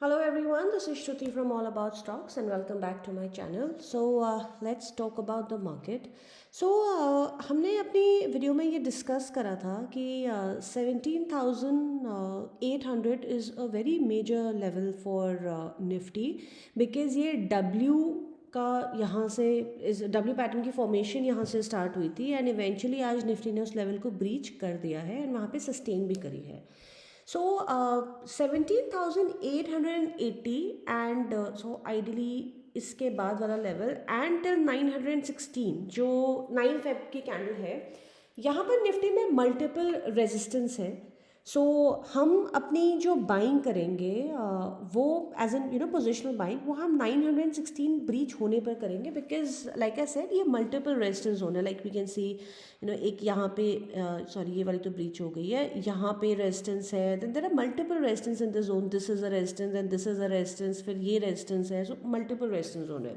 Hello everyone, this is Shruti from All About Stocks and welcome back to my channel. Let's talk about the market. हमने अपनी video में ये discuss करा था कि 17,800 is a very major level for Nifty because ये W का यहाँ से इस W पैटर्न की फॉर्मेशन यहाँ से स्टार्ट हुई थी एंड इवेंचुअली आज निफ्टी ने उस लेवल को ब्रीच कर दिया है एंड वहाँ पे सस्टेन भी करी है. 17,880 एंड सो आइडली इसके बाद वाला लेवल एंड टिल 916 जो 9 फेब की कैंडल है. यहाँ पर निफ्टी में मल्टीपल रेजिस्टेंस है. हम अपनी जो बाइंग करेंगे वो एज एन पोजिशनल बाइंग वो हम 916 ब्रीच होने पर करेंगे बिकॉज लाइक आई सेड ये मल्टीपल रेजिस्टेंस जोन है. लाइक वी कैन सी एक यहाँ पे सॉरी ये वाली तो ब्रीच हो गई है. यहाँ पे रेजिस्टेंस है, then there are multiple resistance in the zone. This is a resistance and this is a resistance, फिर ये रेजिस्टेंस है. सो मल्टीपल रेजिस्टेंस जोन है.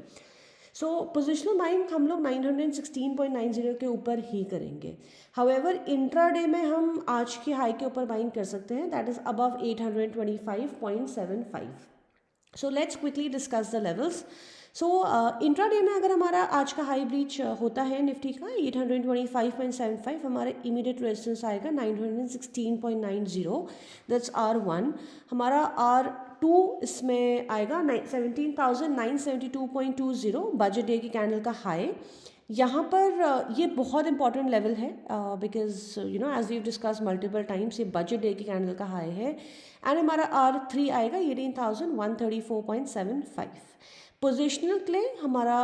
पोजिशनल बाइंग हम लोग 916.90 के ऊपर ही करेंगे. हाउएवर इंट्राडे में हम आज की हाई के ऊपर बाइंग कर सकते हैं, that is above 825.75. So let's quickly discuss the levels. Intraday में अगर हमारा आज का हाई ब्रीच होता है निफ्टी का 825.75, हमारा इमीडिएट रेजिस्टेंस आएगा 916.90. That's R1. हमारा R2 इसमें आएगा 17,972.20, बजट डे की कैंडल का हाई. यहाँ पर ये बहुत इंपॉर्टेंट लेवल है because as we discuss multiple times ये बजट डे की कैंडल का हाई है. एंड हमारा R3 आएगा 18,134.75. पोजिशनल के लिए हमारा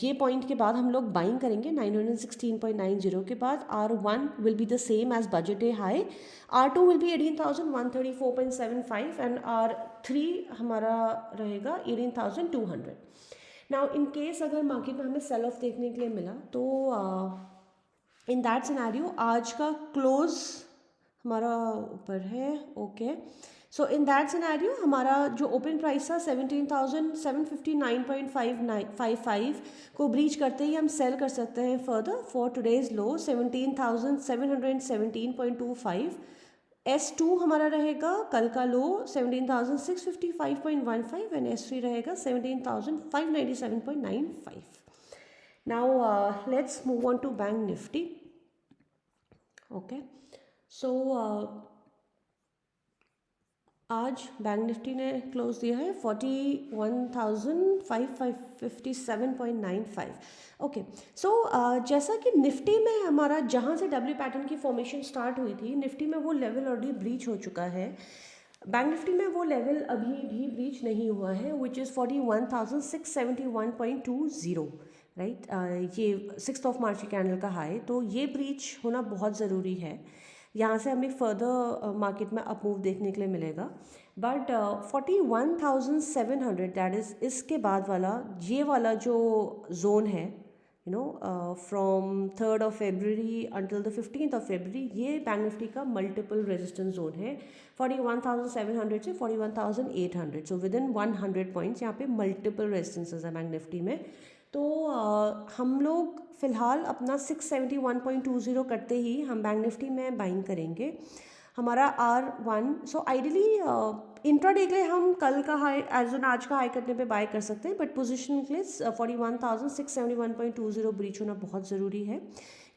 ये पॉइंट के बाद हम लोग बाइंग करेंगे 916.90 के बाद. R1 will be the same as budget day high. R2 will be 18,134.75 and R3 हमारा रहेगा 18,200. नाउ इन केस अगर मार्केट में हमें सेल ऑफ देखने के लिए मिला तो इन दैट सिनेरियो आज का क्लोज हमारा ऊपर है. Okay, so in that scenario हमारा जो ओपन प्राइस था 17,759.55 को ब्रीच करते ही हम सेल कर सकते हैं further for today's low 17,717.25. S2 हमारा रहेगा कल का लो 17,655.15 एंड S3 रहेगा 17,597.95. Now let's move on to Bank Nifty. Okay, so आज बैंक निफ्टी ने क्लोज दिया है 41,557.95. ओके, सो जैसा कि निफ्टी में हमारा जहाँ से डब्ल्यू पैटर्न की फॉर्मेशन स्टार्ट हुई थी निफ्टी में वो लेवल ऑलरेडी ब्रीच हो चुका है. बैंक निफ्टी में वो लेवल अभी भी ब्रीच नहीं हुआ है विच इज़ 41,671.20. राइट, ये 6 मार्च की कैंडल का हाई. तो ये ब्रीच होना बहुत ज़रूरी है. यहाँ से हमें फर्दर मार्केट में अप मूव देखने के लिए मिलेगा. बट 41,700 दैट इज़ इसके बाद वाला ये वाला जो जोन है from 3rd of February until the 15th of February, ये बैंक निफ्टी का मल्टीपल रेजिस्टेंस जोन है 41,700 से 41,800. सो विद इन 100 पॉइंट्स यहाँ पे मल्टीपल रेजिस्टेंसेज है बैंक निफ्टी में. तो हम लोग फ़िलहाल अपना 671.20 करते ही हम बैंक निफ्टी में बाइंग करेंगे. हमारा R1 सो आइडली इंट्राडे के लिए हम कल का हाई एज एन आज का हाई करने पे बाय कर सकते हैं. बट पोजीशन के लिए 41,671.20 ब्रीच होना बहुत ज़रूरी है.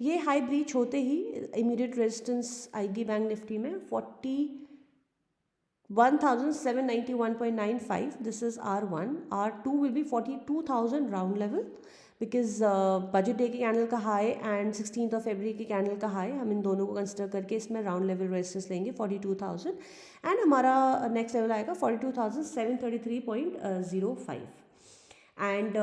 ये हाई ब्रीच होते ही इमीडिएट रेजिस्टेंस आएगी बैंक निफ्टी में 41,791.95. This is R1. R2 will be 42,000 round level because budget day की कैंडल का high and 16th of February की कैंडल का हाई हम इन दोनों को कंसिडर करके इसमें राउंड लेवल रेजिस्टेंस लेंगे 42,000 एंड हमारा नेक्स्ट लेवल आएगा 42,733.05. एंड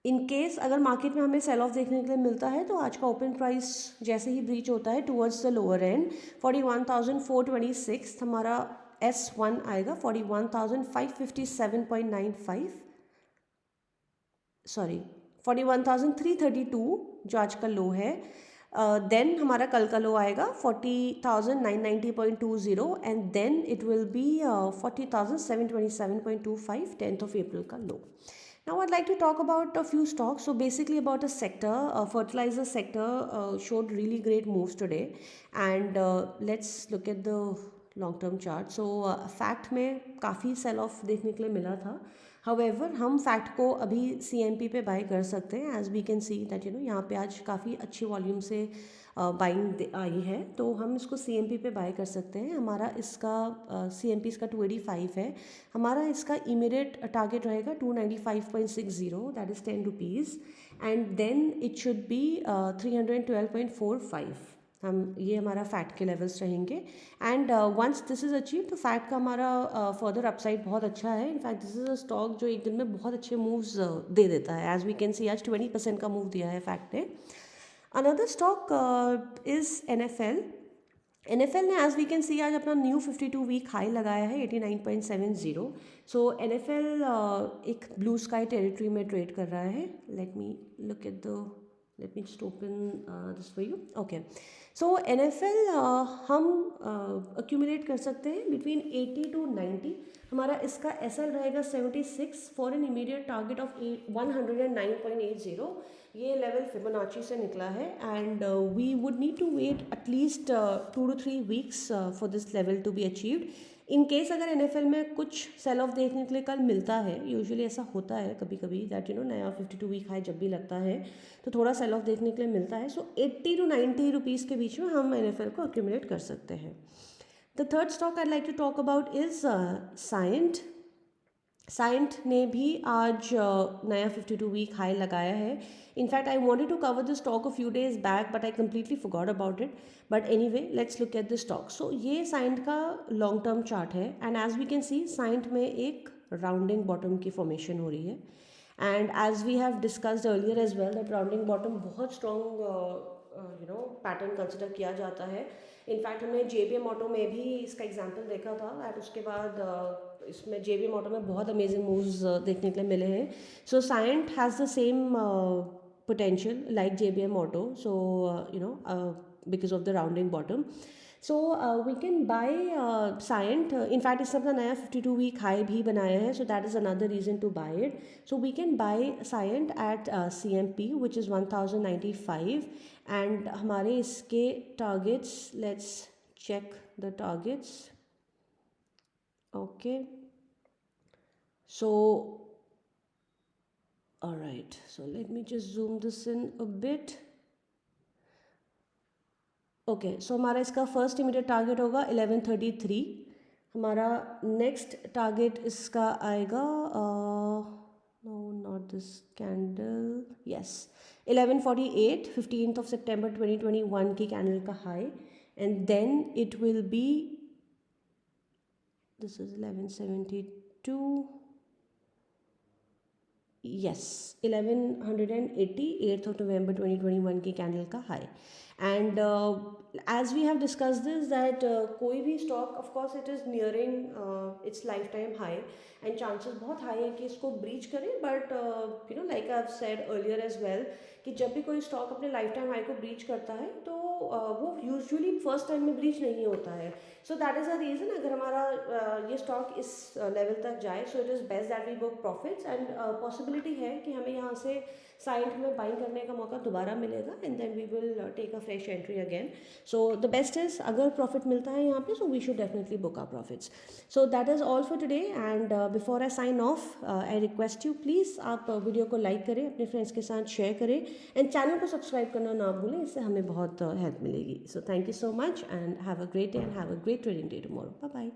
इन केस अगर मार्केट में हमें सेल ऑफ देखने के लिए मिलता है तो आज का ओपन प्राइस जैसे ही ब्रीच होता है टुवर्ड्स द लोअर एंड 41,426 हमारा S1 आएगा 41,557.95 सॉरी 41,332 जो आज का लो है. देन हमारा कल का लो आएगा 40,990.20 and then it will be 40,727.25 10th of April का low. Now I'd like to talk about a few stocks. So basically about a sector, fertilizer sector showed really great moves today. And let's look at the long term chart. So fact में काफ़ी cell of देखने के लिए मिला था. However हम fact को अभी CMP पे बाय कर सकते हैं. As we can see that यहाँ पे आज काफ़ी अच्छी वॉल्यूम से बाइंग आई है, तो हम इसको CMP पे बाय कर सकते हैं. हमारा इसका CMP इसका 285 है. हमारा इसका इमीडिएट टारगेट रहेगा 295.60, that is 10 rupees, and then it should be 312.45. हम ये हमारा फैक्ट के लेवल्स रहेंगे. And once this is achieve तो फैक्ट का हमारा फर्दर अपसाइड बहुत अच्छा है. In fact this is a stock जो एक दिन में बहुत अच्छे मूव्स दे देता है. एज वी कैन सी आज 20% का मूव दिया है फैक्ट ने. Another stock is NFL. NFL ने एज वी कैन सी आज अपना न्यू 52 वीक हाई लगाया है 89.70. सो NFL एक ब्लू स्काई टेरिटरी में ट्रेड कर रहा है. Let me look at the let me just open this for you. Okay, so NFL हम accumulate कर सकते हैं between 80 to 90. हमारा इसका SL रहेगा 76 for an immediate target of 109.80. ये लेवल फिबोनाची से निकला है, and we would need to wait at least 2 to 3 weeks for this level to be achieved. In case अगर NFL में कुछ सेल ऑफ देखने के लिए कल मिलता है, यूजुअली ऐसा होता है कभी कभी दैट नया 52 वीक हाई जब भी लगता है तो थोड़ा सेल ऑफ देखने के लिए मिलता है. सो 80 to 90 रुपीज़ के बीच में हम NFL को अक्यूमुलेट कर सकते हैं. The third stock I like to talk about is Cyient. Cyient ने भी आज नया 52 वीक हाई लगाया है. In fact I wanted to cover the stock a few days back but I completely forgot about it. But anyway let's look at the stock. So ये साइंट का long term chart है, and as we can see Cyient में एक rounding bottom की formation हो रही है. And as we have discussed earlier as well that rounding bottom बहुत स्ट्रॉन्ग पैटर्न कंसिडर किया जाता है. इनफैक्ट हमने JBM ऑटो में भी इसका एग्जाम्पल देखा था, एंड उसके बाद इसमें JBM ऑटो में बहुत अमेजिंग मूव्स देखने के लिए मिले हैं. So Cyient has the same potential like JBM Auto, so because of the rounding bottom. So we can buy Cyient. In fact इसने अपना नया 52 वीक हाई भी बनाया है, so that is another reason to buy it. So we can buy Cyient at CMP which is 1095, and हमारे इसके targets, let's check the targets. Okay, so all right, so let me just zoom this in a bit. Okay, so हमारा इसका first immediate target होगा 1133. हमारा next target इसका आएगा no not this candle, yes 1148, 15th of September 2021 की candle का high, and then it will be this is 1172, yes 1180, 8th of November 2021 की candle का high. And as we have discuss this that कोई भी stock of course it is nearing its life time high, and chances बहुत high है कि इसको breach करें. But like I have said earlier as well कि जब भी कोई स्टॉक अपने लाइफ टाइम हाई को ब्रीच करता है तो वो यूजुअली फर्स्ट टाइम में ब्रीच नहीं होता है. So that is a reason अगर हमारा ये स्टॉक इस लेवल तक जाए, so it is best that we book profits, and possibility है कि हमें यहाँ से साइंट में बाइंग करने का मौका दोबारा मिलेगा, and then we will take a fresh entry again. So the best is अगर प्रॉफिट मिलता है यहाँ पे, so we should definitely book our profits. So that is all for today, and before I sign off I request you please आप video को like करें, अपने friends के साथ शेयर करें, एंड चैनल को सब्सक्राइब करना ना भूलें, इससे हमें बहुत हेल्प मिलेगी. So thank you so much, and have a great day and have a great trading day tomorrow. Bye bye.